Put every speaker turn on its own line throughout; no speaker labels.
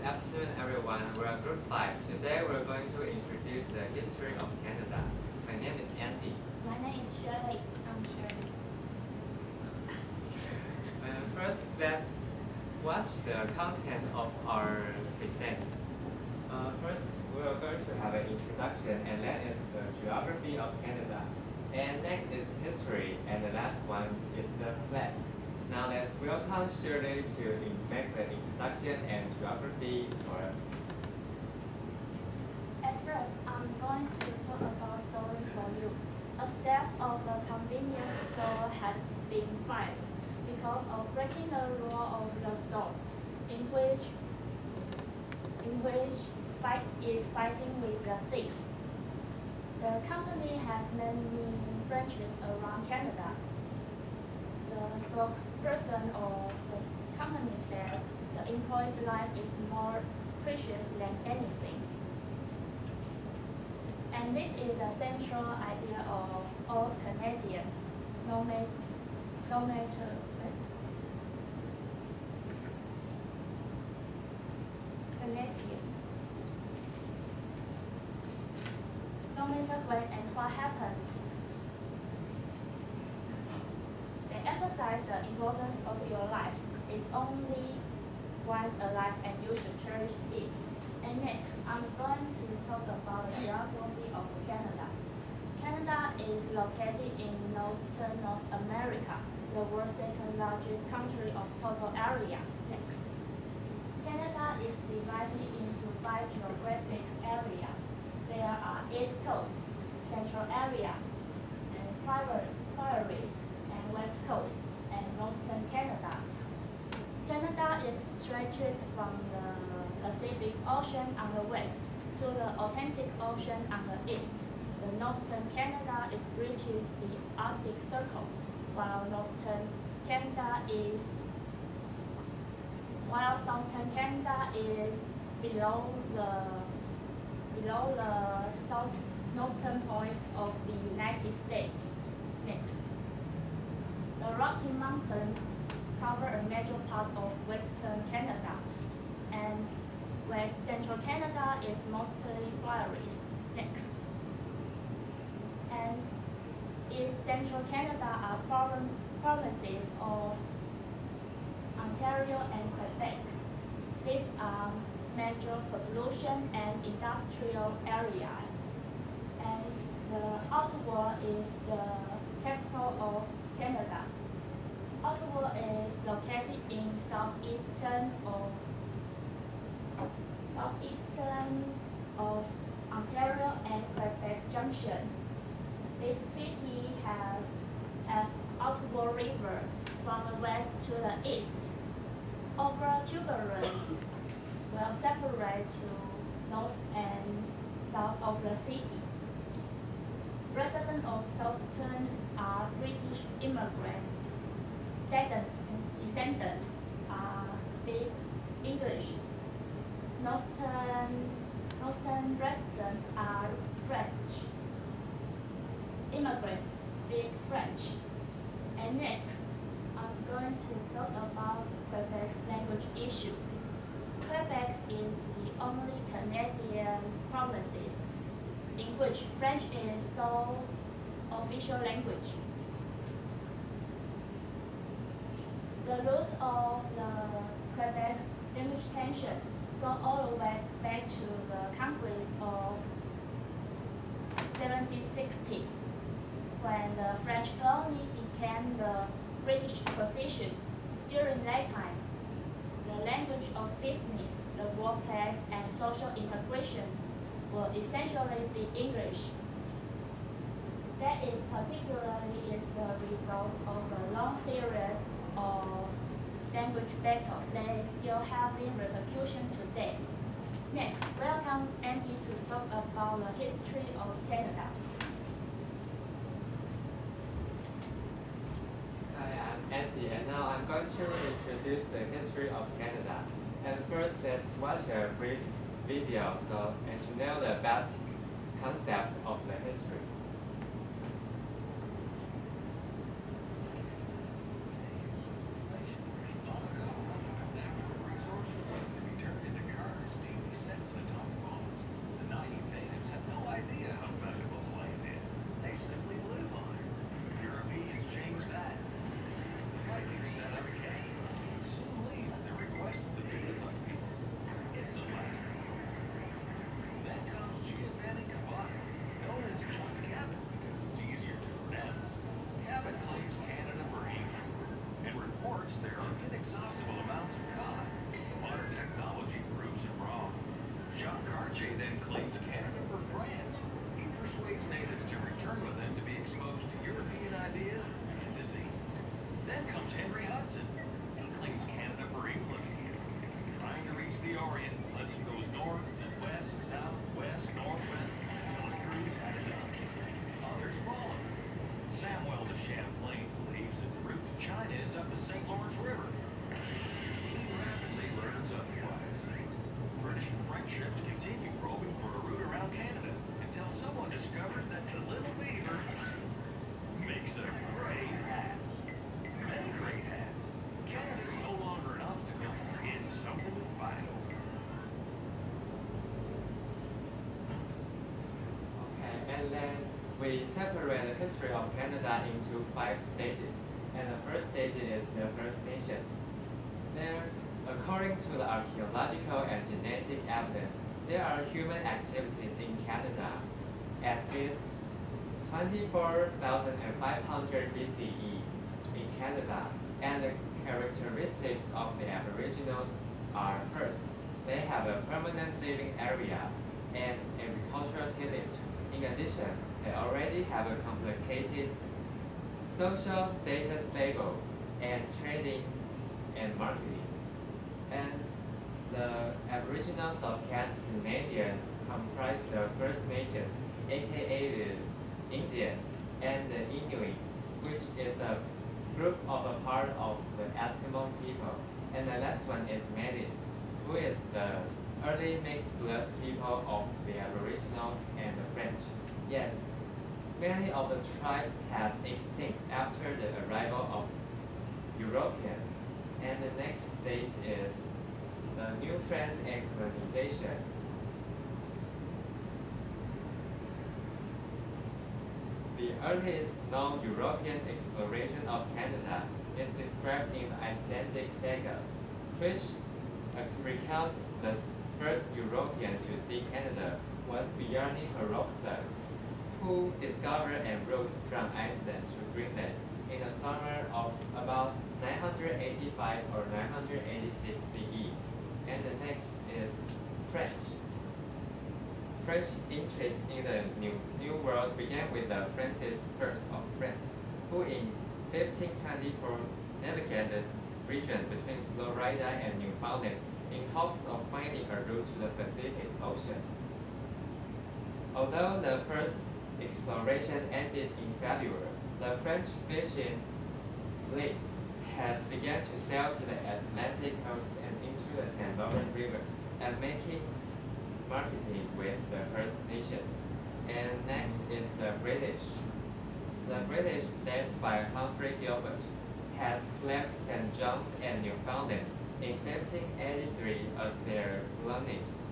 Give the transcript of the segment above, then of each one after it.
afternoon, everyone. We're Group 5. Today we're going to introduce the history of Canada. My name is Andy.
My name is Shirley. I'm Shirley.
First, let's watch the content of our present. First, we're going to have an introduction, and that is the geography of Canada. And next is history, and the last one is the flag. Now let's welcome Shirley to make the introduction and geography for us.
At first, I'm going to talk about story for you. A staff of a convenience store had been fired because of breaking the rule of the store, in which fight is fighting with the thief. The company has many branches around Canada. The spokesperson of the company says the employee's life is more precious than anything. And this is a central idea of all Canadian, no matter when and what happens. They emphasize the importance of your life. It's only once alive and you should cherish it. And next, I'm going to talk about the geography of Canada. Canada is located in northern North America, the world's second largest country of total area. Next. Canada is divided into 5 geographic areas. There are East Coast, Central Area, and Prairies, and West Coast, and Northern Canada. Canada is stretches from the Pacific Ocean on the west to the Atlantic Ocean on the east. The Northern Canada reaches the Arctic Circle, while Southern Canada is below the northern points of the United States. Next. The Rocky Mountains cover a major part of western Canada, and west central Canada is mostly prairies. Next. And east central Canada are provinces of Ontario and Quebec. These are major population and industrial areas. And the Ottawa is the capital of Canada. Ottawa is located in southeastern of Ontario and Quebec Junction. This city has Ottawa River from the west to the east. Over turbulence will separate to north and south of the city. Residents of Southern are British immigrant descendants speak English. Northern residents are French. Immigrants speak French. And next, I'm going to talk about Quebec's language issue. Quebec is the only Canadian province in which French is sole official language. The roots of the Quebec's language tension go all the way back to the conquest of 1760, when the French colony became the British possession. During that time, the language of business, the workplace, and social integration will essentially be English. That is particularly is the result of a long series of language battles that is still having repercussion today. Next, welcome Andy to talk about the history of Canada.
Hi, I'm Andy, and now I'm going to introduce the history of Canada. And first, let's watch a brief video and to know the basic concept of the history.
Long ago, natural resources were to be turned into currency. the Orient. Hudson goes north, west, south, west, northwest, until his crews had enough. Others follow. Samuel de Champlain believes that the route to China is up the St. Lawrence River. He rapidly learns otherwise. British and French ships continue probing for a route around Canada until someone discovers that the little beaver makes a great hat. Many great hats. Canada's no longer an obstacle. It's something to fight over.
Okay, and then we separate the history of Canada into 5 stages. And the first stage is the First Nations. There, according to the archaeological and genetic evidence, there are human activities in Canada at least 24,500 BCE in Canada, and the characteristics of the Aboriginals are first, they have a permanent living area and agricultural tillage. In addition, they already have a complicated social status label and trading and marketing. And the Aboriginals of Canada comprise the First Nations, aka the Indian, and the Inuit, which is a group of a part of the Eskimo people. And the last one is Métis, who is the early mixed blood people of the Aboriginals and the French. Yet, many of the tribes have extinct after the arrival of European. And the next stage is the New France and colonization. The earliest known European exploration of Canada is described in the Icelandic saga, which recounts the first European to see Canada was Bjarni Haraldsson, who discovered and wrote from Iceland to Greenland in the summer of about 985 or 986 CE. And the next is French. French interest in the New World began with the Francis I of France, who in 1524 navigated the region between Florida and Newfoundland in hopes of finding a route to the Pacific Ocean. Although the first exploration ended in failure, the French fishing fleet had begun to sail to the Atlantic coast and into the St. Lawrence River and making marketing with the First Nations. And next is the British. The British, led by Humphrey Gilbert, had claimed St. John's and Newfoundland in 1583 as their colonies.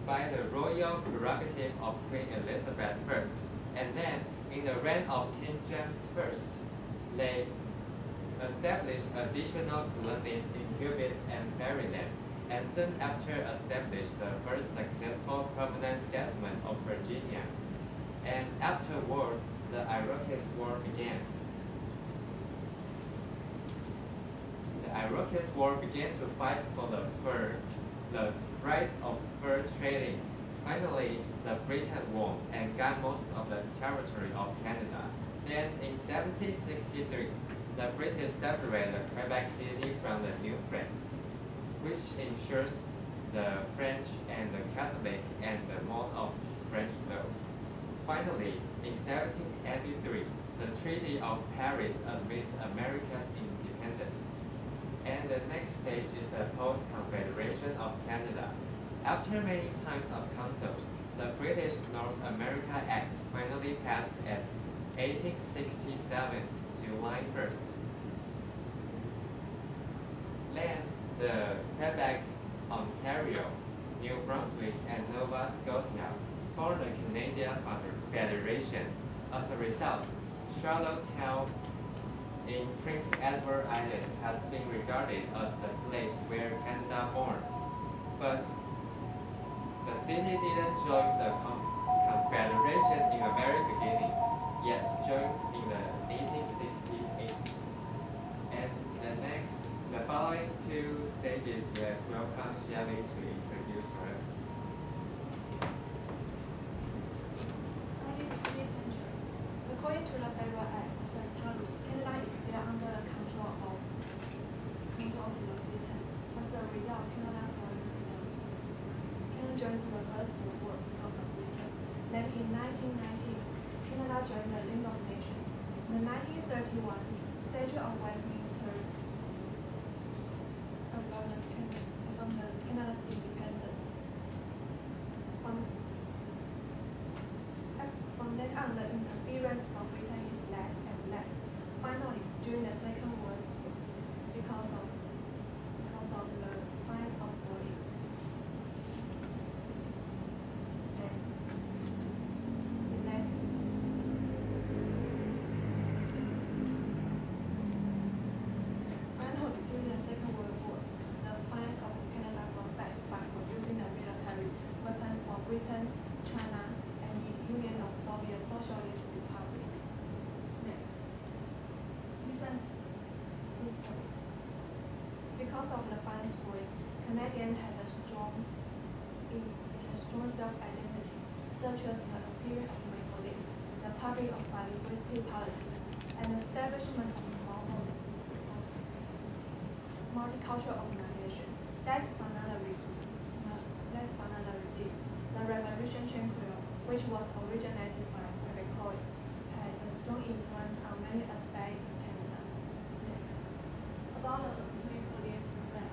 By the royal prerogative of Queen Elizabeth I, and then in the reign of King James I, they established additional colonies in Quebec and Maryland, and soon after established the first successful permanent settlement of Virginia. And afterward, the Iroquois War began. The Iroquois War began to fight for the right of fur trading. Finally, the Britain won and got most of the territory of Canada. Then, in 1763, the British separated Quebec City from the New France, which ensures the French and the Catholic and the mode of French law. Finally, in 1783, the Treaty of Paris admits America's independence. And the next stage is the Post-Confederation of Canada. After many times of councils, the British North America Act finally passed at 1867, July 1st. Then, the Quebec, Ontario, New Brunswick, and Nova Scotia formed the Canadian Federation. As a result, Charlottetown in Prince Edward Island has been regarded as the place where Canada born. But the city didn't join the Confederation in the very beginning, yet joined in the 1868. And the following 2 stages, let's welcome Shelley to introduce for us.
Early 20th century. According to the Federal Act, Canada is still under the control of Great Britain. As a result, Canada joins the First World War because of Britain. Then in 1919, Canada joined the League of Nations. In 1931, Statute of Westminster affirmed Canada's independence. From then on, the interference from Britain is less and less. Finally, during the Second World War, because of the fires of Berlin, and less. Finally, during the Second World War, the fires of Canada were faced by producing the military weapons for Britain, China, and the Union of Soviet Socialist Republic. Next. Recent history. Because of the fires war, Canadian has a strong self-identity, such as the appeal of Maple Leaf, the public of bilingualistic policy, and the establishment of multicultural organization. That's another release. The Revolution Tranquil, which was originated by Frederick Coit, has a strong influence on many aspects in Canada. Next. About the Maple Leaf flag.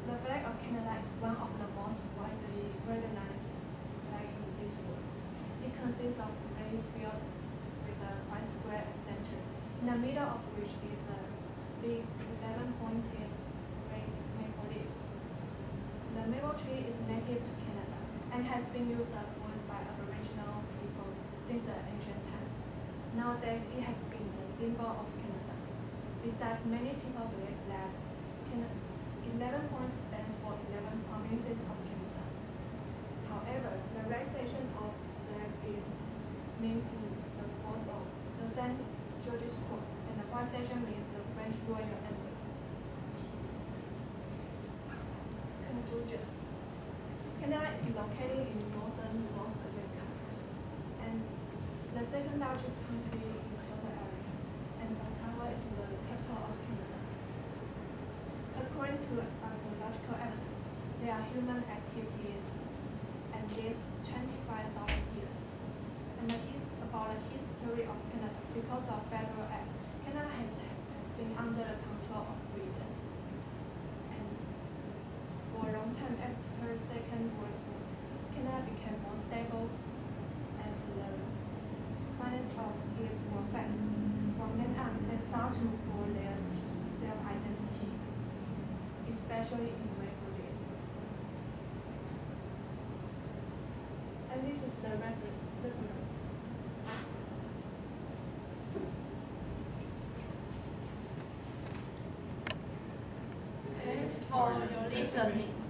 The flag of Canada is one of the most widely recognized flags in this world. It consists of a red field with a white square at center, in the middle of which is a big 11-pointed red maple leaf. The maple tree is native to Canada and has been used as wood by Aboriginal people since the ancient times. Nowadays, it has been the symbol of Canada. Besides, many people believe that 11 points stands for 11 provinces of Canada. However, the red section of flag is names the cross of the St. George's Cross, and the white section means the French Royal Emblem. Conclusion. Canada is located in northern North America and the second largest country in total area, and Ottawa is the capital of Canada. According to archaeological evidence, there are human activities and dates 25,000 years. And about the history of Canada, because of Federal Act, Canada has been under the control of Britain. And for a long time after Second World War, Canada became more stable and the finance of it were fast. From then on, they start to grow their self-identity, especially in Maple Leaf. And this is the reference.
Thanks for your listening.